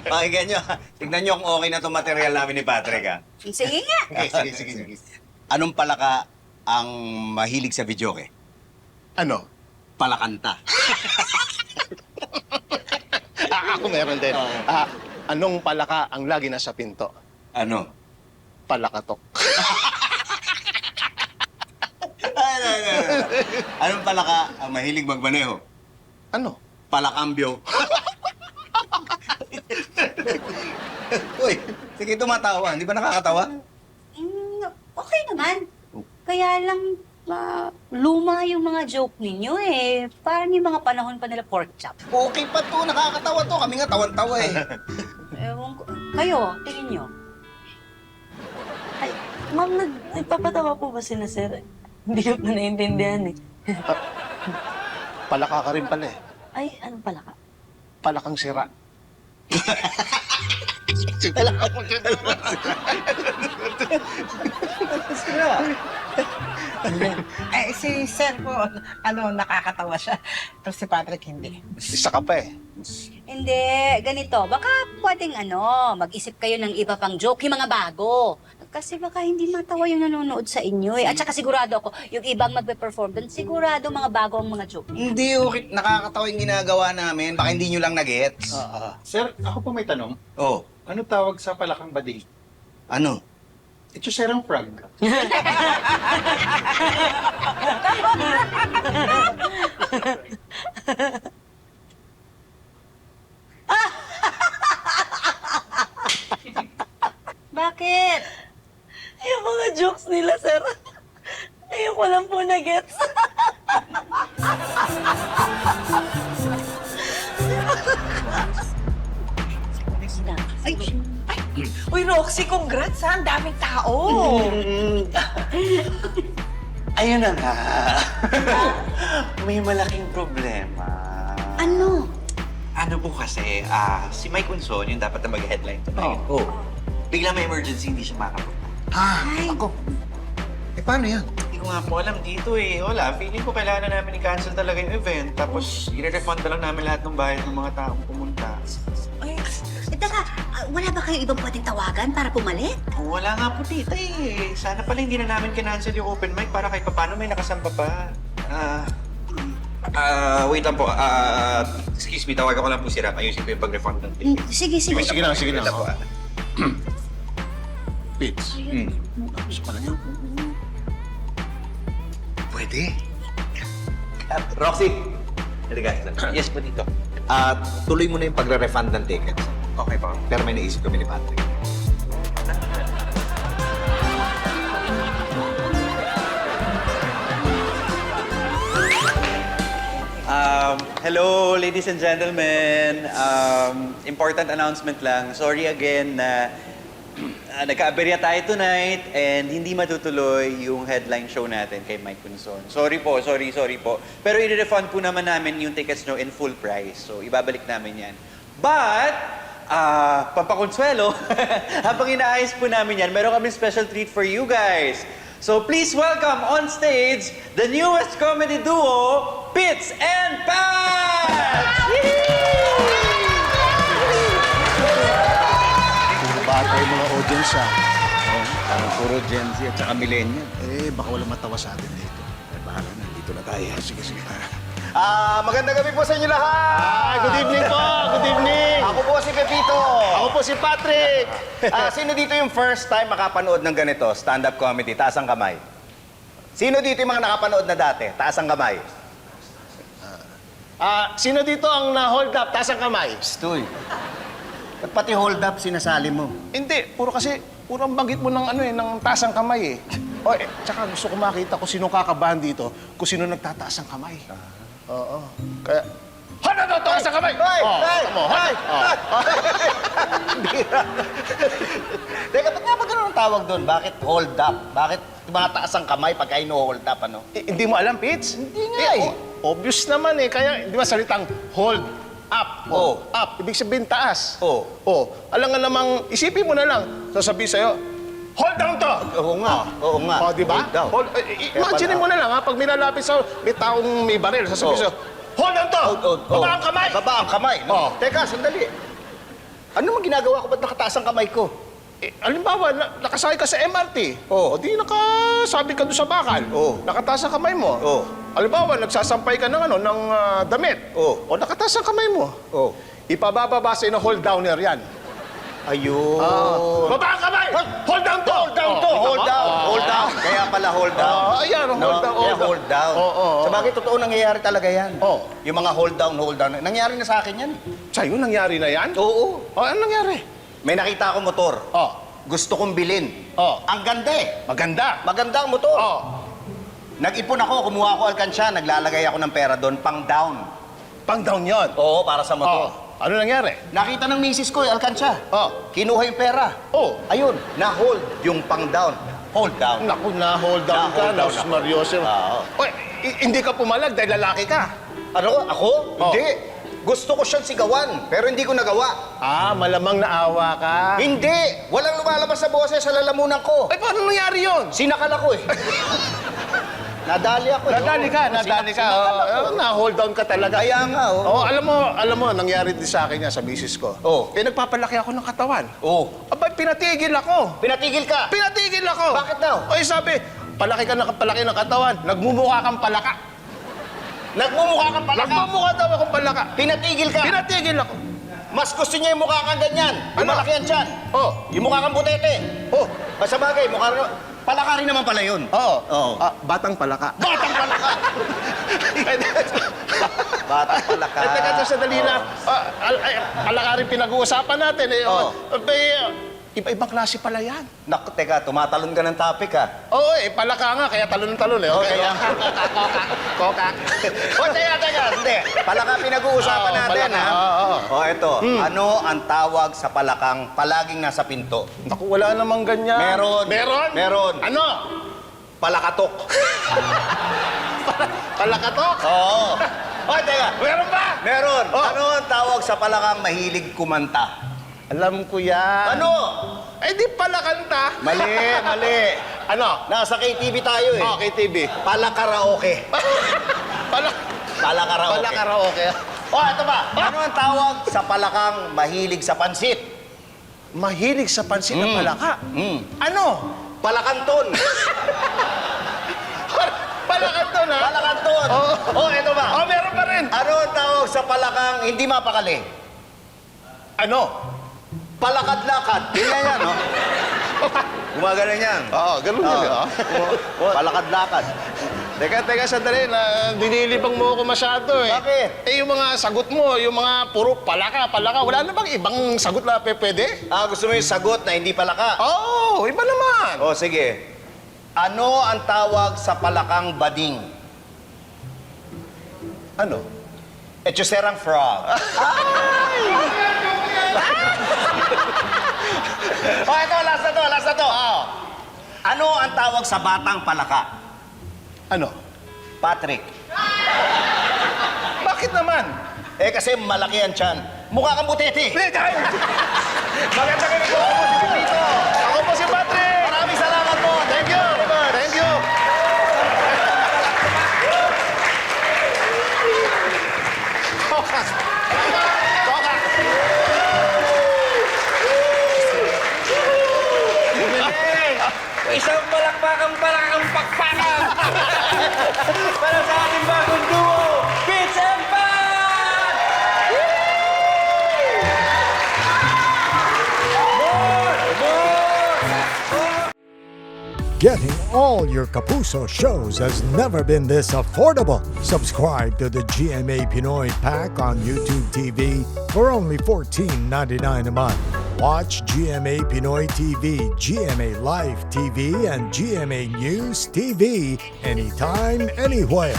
Pakinggan nyo. Tignan nyo kung okay na itong material namin ni Patrick, ha? Sige nga. Sige. Anong palaka ang mahilig sa videoke? Ano? Palakanta. Ako meron din. Anong palaka ang lagi nasa pinto? Ano? Palakatok. Ano? Anong palaka ang mahilig magmaneho? Ano? Palakambyo. Uy, sige tumatawa. Hindi ba nakakatawa? Okay naman. Kaya lang, luma yung mga joke ninyo eh. Parang yung mga panahon pa nila pork chop. Okay pa to. Nakakatawa to. Kami nga tawan-tawa eh. Ewan ko. Kayo, tingin nyo. Ay, ma'am, nagpapatawa po ba sila, sir? Hindi ko pa naiintindihan eh. Palaka ka rin pala eh. Ay, ano pala ka? Palakang sira. Si Sir po, nakakatawa siya. Pero si Patrick hindi. Isa ka pa eh. Hindi, ganito. Baka pwedeng mag-isip kayo ng iba pang joke, yung mga bago. Kasi baka hindi matawa yung nanonood sa inyo eh. At saka sigurado ako, yung ibang magpe-perform doon, sigurado mga bago ang mga joke. Hindi, okay. Nakakatawa yung ginagawa namin. Baka hindi nyo lang nag-gets. Sir, ako po may tanong. Oh, Ano tawag sa palakang bading? ano? Ito serang frog. Bakit? Yung mga jokes nila, sir. Ayoko lang po na-gets. Ay, Uy, Roxy, congrats ha. Ang daming tao. Ayun na nga. May malaking problema. ano? Ano po kasi, si Mike Unson, yung dapat na mag-headline tonight. Oh. Bigla may emergency, hindi siya makapunta. Ako. Eh, paano yan? Hindi ko nga po alam dito eh. Wala, feeling ko kailangan na namin i-cancel talaga yung event. Tapos, i-refund na lang namin lahat ng bayad ng mga taong pumunta. Ay, Teka, wala ba kayo ibang pwedeng tawagan para pumalit? Wala nga po tita eh. Sana pala hindi na namin kinancel yung open mic para kahit paano may nakasamba pa. Wait lang po. Excuse me, tawagan ko lang po si Rap. Ayusin ko yung pag-refund ng ticket. Sige. Sige lang. Wait lang po. Pits. Tapos pala yun. Pwede. Roxy! Halika. Yes po dito. Tuloy mo na yung pagre-refund ng tickets. Okay po. Pero may naisip kami ni Patrick. Hello, ladies and gentlemen. Important announcement lang. Sorry again na nagka-aberya tayo tonight and hindi matutuloy yung headline show natin kay Mike Unson. Sorry po. Pero i-refund po naman namin yung tickets nyo in full price. So, ibabalik namin yan. But, pampakonsuelo, habang inaayos po namin yan, meron kami special treat for you guys. So please welcome on stage the newest comedy duo, Pits and Pats! Bata yung mga audience Parang puro Gen Z at saka millennial. Eh, baka walang matawa sa atin dito. Bahala na, dito na tayo. Sige. Magandang gabi po sa inyo lahat! Good evening po! Good evening! Ako po si Pepito. Ako po si Patrick! Sino dito yung first time makapanood ng ganito, stand-up comedy? Taas ang kamay. Sino dito yung mga nakapanood na dati? Taas ang kamay. Sino dito ang na-hold up? Taas ang kamay. Stoy. Ba't pati hold up sinasali mo? Hindi, puro ang banggit mo ng taas ang kamay eh. Tsaka gusto ko makita kung sino kakabahan dito, kung sino nagtataas ang kamay. Oo. Kaya, hold up! Taas ang kamay! Hoy! Hoy! Teka, ba't nga ba ganun ang tawag doon? Bakit hold up? Bakit tumataas ang kamay pagka ino-hold up, ano? Hindi mo alam, Pits? Hindi nga eh. Obvious naman eh. Kaya, di ba salitang hold up? Oh. Up. Ibig sabihin taas. Oh. Alam nga namang, isipin mo na lang. Sasabihin sa'yo, hold down to! Oo nga. Di ba? Hold down. Imagine mo na lang, pag may lalapit sa may taong may baril, sasabihin sa'yo, hold down to! Baba ang kamay! Baba ang kamay. Oh. Teka, sandali. Ano naman ginagawa ko? Ba't nakataas ang kamay ko? Alimbawa, nakasakay ka sa MRT. Oo. O di nakasabi ka doon sa bakal. Oo. Nakataas ang kamay mo. Oo. Alimbawa, nagsasampay ka ng damit. Oo. O nakataas ang kamay mo. Oh. Ipababa sa hold downer yan. Ayun. Baba ang kamay! Hold down to! Hold down to! Hold down! Hold down! Kaya pala hold down. Ayan, hold down. Kaya hold down. Oo. Sa bagay, totoo nangyayari talaga yan. Oo. Yung mga hold down. Nangyari na sa akin yan. Sa'yo, nangyari na yan? Oo. O, ano nangyari? May nakita akong motor. Oh. Gusto kong bilhin. Oh. Ang ganda eh. Maganda. Maganda ang motor. Oh. Nag-ipon ako, kumuha ako alkansya, naglalagay ako ng pera doon, pang down. Pang down yun. Oo, para sa motor. Oh. Ano nangyari? Nakita ng misis ko, alkansya. Oh. Kinuha yung pera. Oh. Ayun, na-hold yung pang down. Hold down. Naku, na-hold down ka, Na-hold down Los ako. Mariosep. Oo. Oy, hindi ka pumalag dahil lalaki ka. Ano? Ako? Oh. Hindi. Gusto ko siyang sigawan, pero hindi ko nagawa. Malamang naawa ka. Hindi! Walang lumalabas sa boses sa lalamunan ko. Ay, paano nangyari yun? Sinakal ako eh. Nadali ako eh. Nadali ka, Oo, nadali ka. sinakal ako. Na-hold down ka talaga. Kaya nga, oh. Alam mo, nangyari din sa akin yan sa misis ko. Oh. Nagpapalaki ako ng katawan. Oh. Abay, pinatigil ako. Pinatigil ka. Pinatigil ako. Bakit daw? Oy, sabi, palaki ka ng palaki ng katawan, nagmumukha kang palaka. Nagmumukha kang palaka. Nagmumukha daw akong palaka. Pinatigil ka. Pinatigil ako. Mas gusto niya yung mukha kang ganyan. Yung Ano? malaki yan dyan. Oh. Yung mukha kang butete. Oh. Sa bagay, mukha rin. Palaka rin naman pala yun. Oo. Oo. Batang palaka. Batang palaka. Batang palaka. Teka, sandali na. Palaka rin pinag-uusapan natin. Oo. Iba-ibang klase pala yan. Naku, teka, tumatalon ka ng topic ha. Oo, palaka nga, kaya talon-talon eh. Okay, Kaya, koka. O, teka, hindi. Palaka pinag-uusapan Oo, natin palaka, ha. oo. O, eto. Ano ang tawag sa palakang palaging nasa pinto? Naku, wala namang ganyan. Meron. Meron? Meron. Ano? Palakatok. Palakatok? Oo. O, teka. Meron ba? Meron. Oh. Ano ang tawag sa palakang mahilig kumanta? Alam ko yan. Ano? Eh di pala kanta. Mali, mali. Ano? Nasa KTV tayo eh. Okay, TV. Palakaraoke. Palakaraoke. Palakaraoke. O, ito ba? Ano ang tawag sa palakang mahilig sa pansit? Mahilig sa pansit ng palaka. Ano? Palakanton. Palakanton ha? Palakanton. Oo. O, ito ba? Oh, meron pa rin. Ano ang tawag sa palakang hindi mapakali? Ano? Palakad-lakad. Tingnan yan, no? Gumagaling yan. Oo, ganun yun. Palakad-lakad. Teka, sandali. Dinilibang mo ako masyado eh. Bakit? Eh, yung mga sagot mo, yung mga puro palaka. Wala na bang ibang sagot na pwede? Gusto mo yung sagot na hindi palaka? Oo, iba naman. O, sige. Ano ang tawag sa palakang bading? Ano? Echoserang frog. O, ito, last na to. Ano ang tawag sa batang palaka? Ano? Patrick. Bakit naman? Eh, kasi malaki ang tiyan. Mukha kang butete. Maganda kayo po. Ako po si Pepito. Ako po si Patrick! Maraming salamat po. Thank you. Thank you! Isang palakpakang pakpakan para sa ating bagong duo, Pitch and Pat! Getting all your Kapuso shows has never been this affordable. Subscribe to the GMA Pinoy Pack on YouTube TV for only $14.99 a month. Watch GMA Pinoy TV, GMA Live TV, and GMA News TV anytime, anywhere.